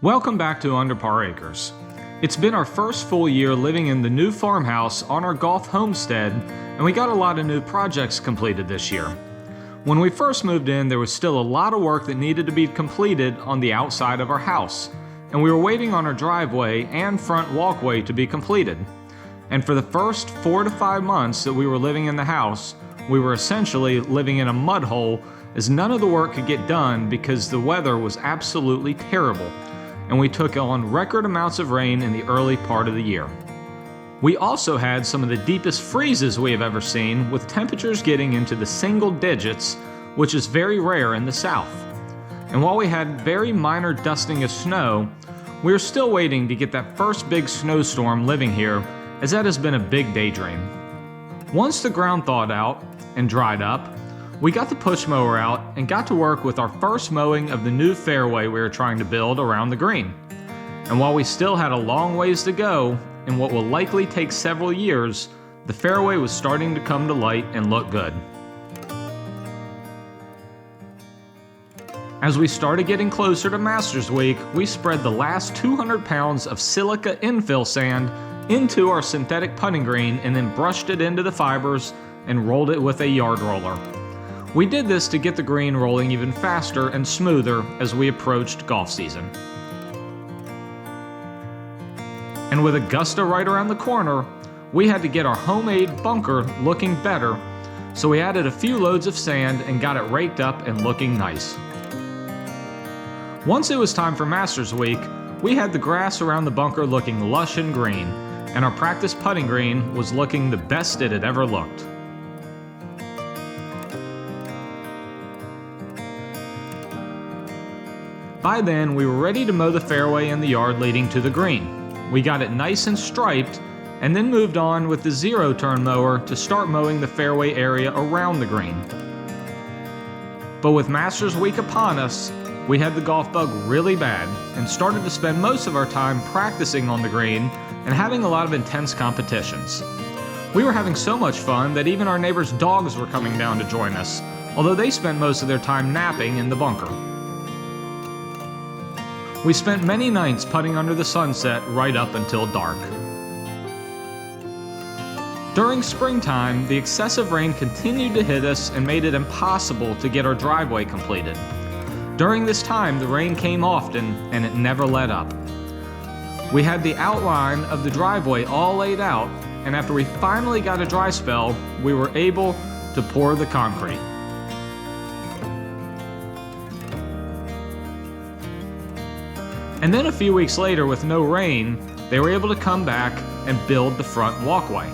Welcome back to Under Par Acres. It's been our first full year living in the new farmhouse on our golf homestead, and we got a lot of new projects completed this year. When we first moved in, there was still a lot of work that needed to be completed on the outside of our house, and we were waiting on our driveway and front walkway to be completed. And for the first 4 to 5 months that we were living in the house, we were essentially living in a mud hole as none of the work could get done because the weather was absolutely terrible, and we took on record amounts of rain in the early part of the year. We also had some of the deepest freezes we have ever seen, with temperatures getting into the single digits, which is very rare in the south. And while we had very minor dusting of snow, we are still waiting to get that first big snowstorm living here, as that has been a big daydream. Once the ground thawed out and dried up, we got the push mower out and got to work with our first mowing of the new fairway we were trying to build around the green. And while we still had a long ways to go, in what will likely take several years, the fairway was starting to come to light and look good. As we started getting closer to Masters Week, we spread the last 200 pounds of silica infill sand into our synthetic putting green and then brushed it into the fibers and rolled it with a yard roller. We did this to get the green rolling even faster and smoother as we approached golf season. And with Augusta right around the corner, we had to get our homemade bunker looking better, so we added a few loads of sand and got it raked up and looking nice. Once it was time for Masters Week, we had the grass around the bunker looking lush and green, and our practice putting green was looking the best it had ever looked. By then, we were ready to mow the fairway and the yard leading to the green. We got it nice and striped, and then moved on with the zero-turn mower to start mowing the fairway area around the green. But with Masters Week upon us, we had the golf bug really bad and started to spend most of our time practicing on the green and having a lot of intense competitions. We were having so much fun that even our neighbors' dogs were coming down to join us, although they spent most of their time napping in the bunker. We spent many nights putting under the sunset right up until dark. During springtime, the excessive rain continued to hit us and made it impossible to get our driveway completed. During this time, the rain came often and it never let up. We had the outline of the driveway all laid out, and after we finally got a dry spell, we were able to pour the concrete. And then a few weeks later, with no rain, they were able to come back and build the front walkway.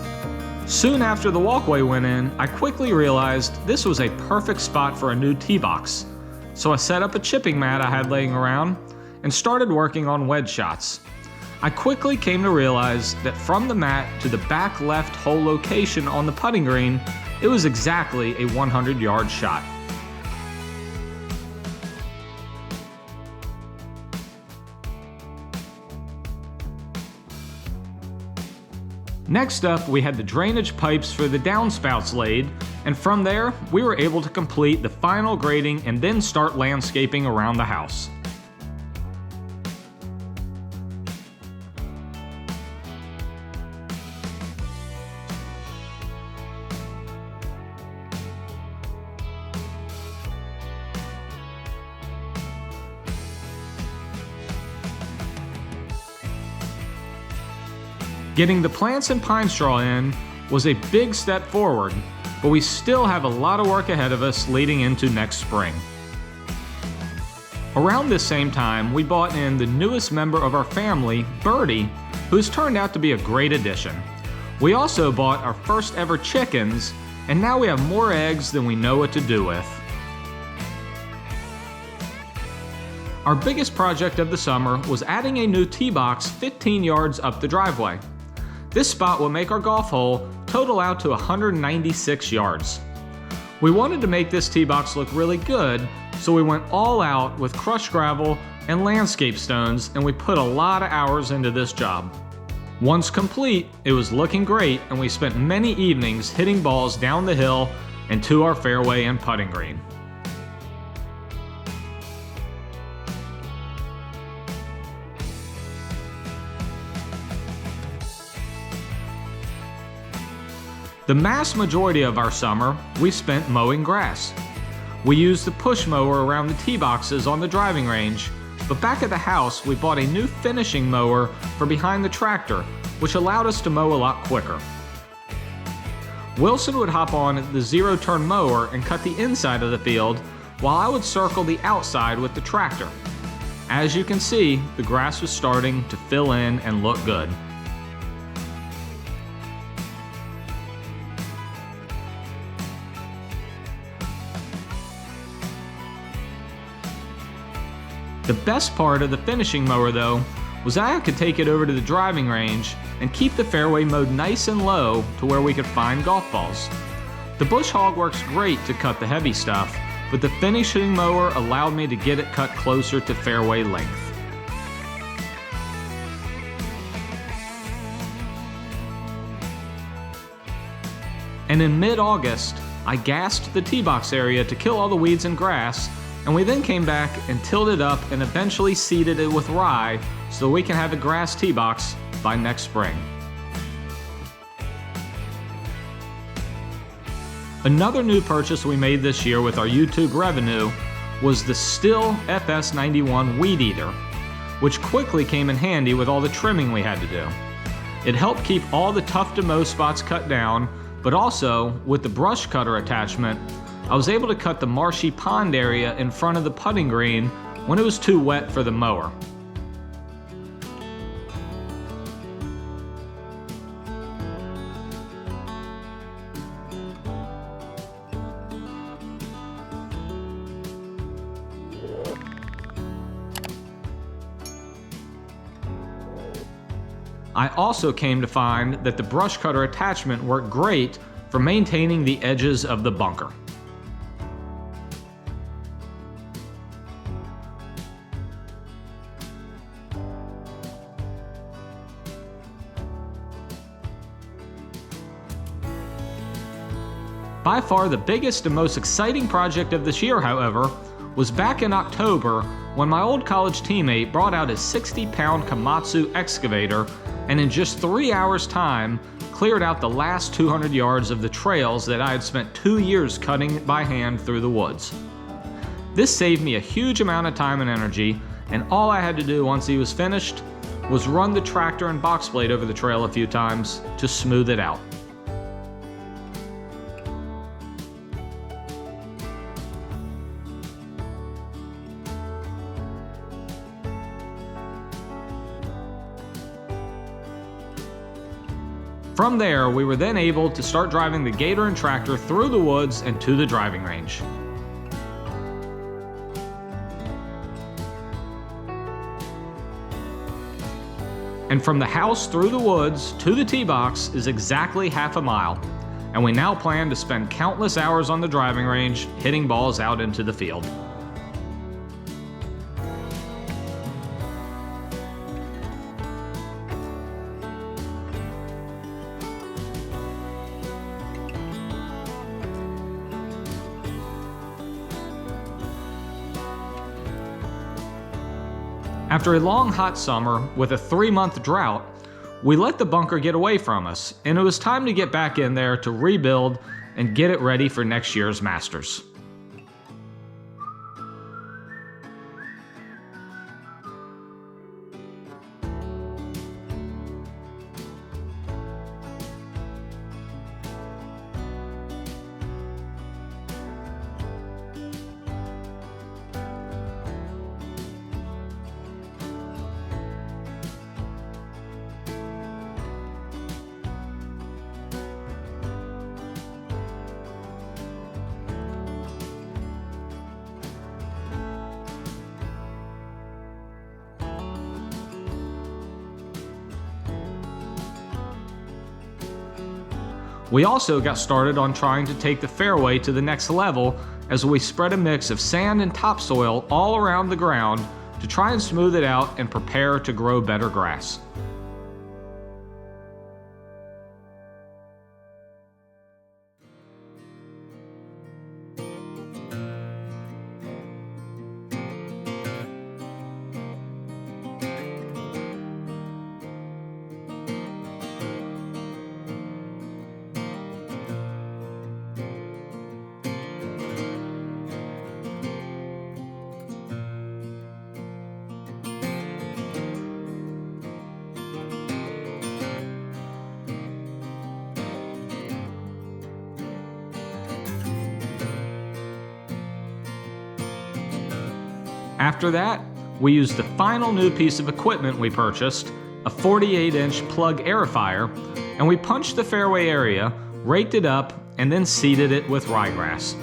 Soon after the walkway went in, I quickly realized this was a perfect spot for a new tee box. So I set up a chipping mat I had laying around and started working on wedge shots. I quickly came to realize that from the mat to the back left hole location on the putting green, it was exactly a 100-yard shot. Next up, we had the drainage pipes for the downspouts laid, and from there, we were able to complete the final grading and then start landscaping around the house. Getting the plants and pine straw in was a big step forward, but we still have a lot of work ahead of us leading into next spring. Around this same time, we bought in the newest member of our family, Birdie, who's turned out to be a great addition. We also bought our first ever chickens, and now we have more eggs than we know what to do with. Our biggest project of the summer was adding a new tee box 15 yards up the driveway. This spot will make our golf hole total out to 196 yards. We wanted to make this tee box look really good, so we went all out with crushed gravel and landscape stones, and we put a lot of hours into this job. Once complete, it was looking great, and we spent many evenings hitting balls down the hill and to our fairway and putting green. The mass majority of our summer we spent mowing grass. We used the push mower around the tee boxes on the driving range, but back at the house we bought a new finishing mower for behind the tractor, which allowed us to mow a lot quicker. Wilson would hop on the zero-turn mower and cut the inside of the field, while I would circle the outside with the tractor. As you can see, the grass was starting to fill in and look good. The best part of the finishing mower though was that I could take it over to the driving range and keep the fairway mowed nice and low to where we could find golf balls. The bush hog works great to cut the heavy stuff, but the finishing mower allowed me to get it cut closer to fairway length. And in mid-August, I gassed the tee box area to kill all the weeds and grass, and we then came back and tilled it up and eventually seeded it with rye so we can have a grass tee box by next spring. Another new purchase we made this year with our YouTube revenue was the Stihl FS91 Weed Eater, which quickly came in handy with all the trimming we had to do. It helped keep all the tough to mow spots cut down, but also, with the brush cutter attachment, I was able to cut the marshy pond area in front of the putting green when it was too wet for the mower. I also came to find that the brush cutter attachment worked great for maintaining the edges of the bunker. By far the biggest and most exciting project of this year, however, was back in October when my old college teammate brought out his 60-pound Kamtsu excavator and in just 3 hours' time cleared out the last 200 yards of the trails that I had spent 2 years cutting by hand through the woods. This saved me a huge amount of time and energy, and all I had to do once he was finished was run the tractor and box blade over the trail a few times to smooth it out. From there, we were then able to start driving the gator and tractor through the woods and to the driving range. And from the house through the woods to the tee box is exactly half a mile, and we now plan to spend countless hours on the driving range hitting balls out into the field. After a long hot summer with a 3-month drought, we let the bunker get away from us, and it was time to get back in there to rebuild and get it ready for next year's Masters. We also got started on trying to take the fairway to the next level as we spread a mix of sand and topsoil all around the ground to try and smooth it out and prepare to grow better grass. After that, we used the final new piece of equipment we purchased, a 48-inch plug aerifier, and we punched the fairway area, raked it up, and then seeded it with ryegrass.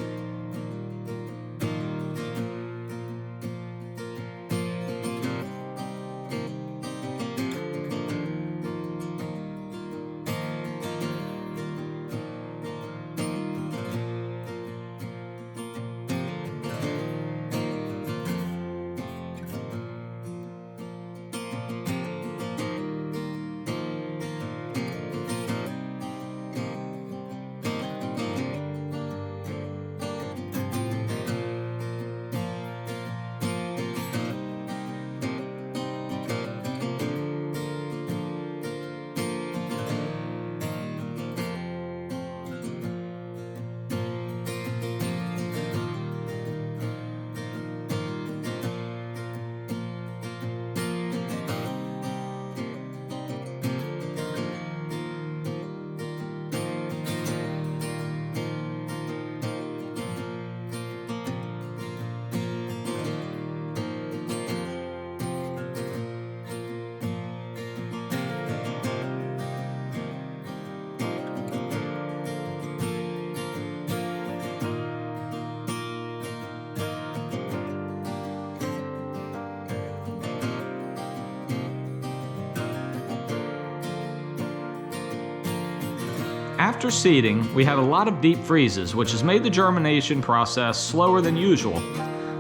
After seeding, we had a lot of deep freezes, which has made the germination process slower than usual.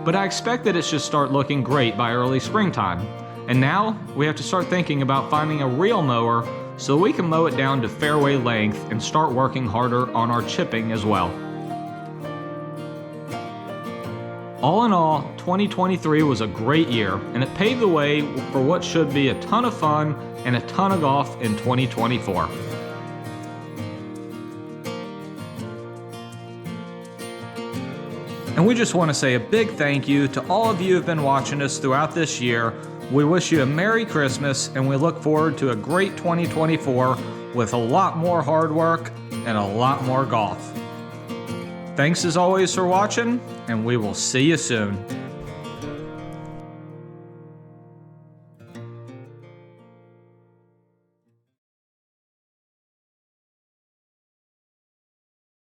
But I expect that it should start looking great by early springtime. And now, we have to start thinking about finding a real mower so we can mow it down to fairway length and start working harder on our chipping as well. All in all, 2023 was a great year, and it paved the way for what should be a ton of fun and a ton of golf in 2024. And we just want to say a big thank you to all of you who have been watching us throughout this year. We wish you a Merry Christmas, and we look forward to a great 2024 with a lot more hard work and a lot more golf. Thanks as always for watching, and we will see you soon.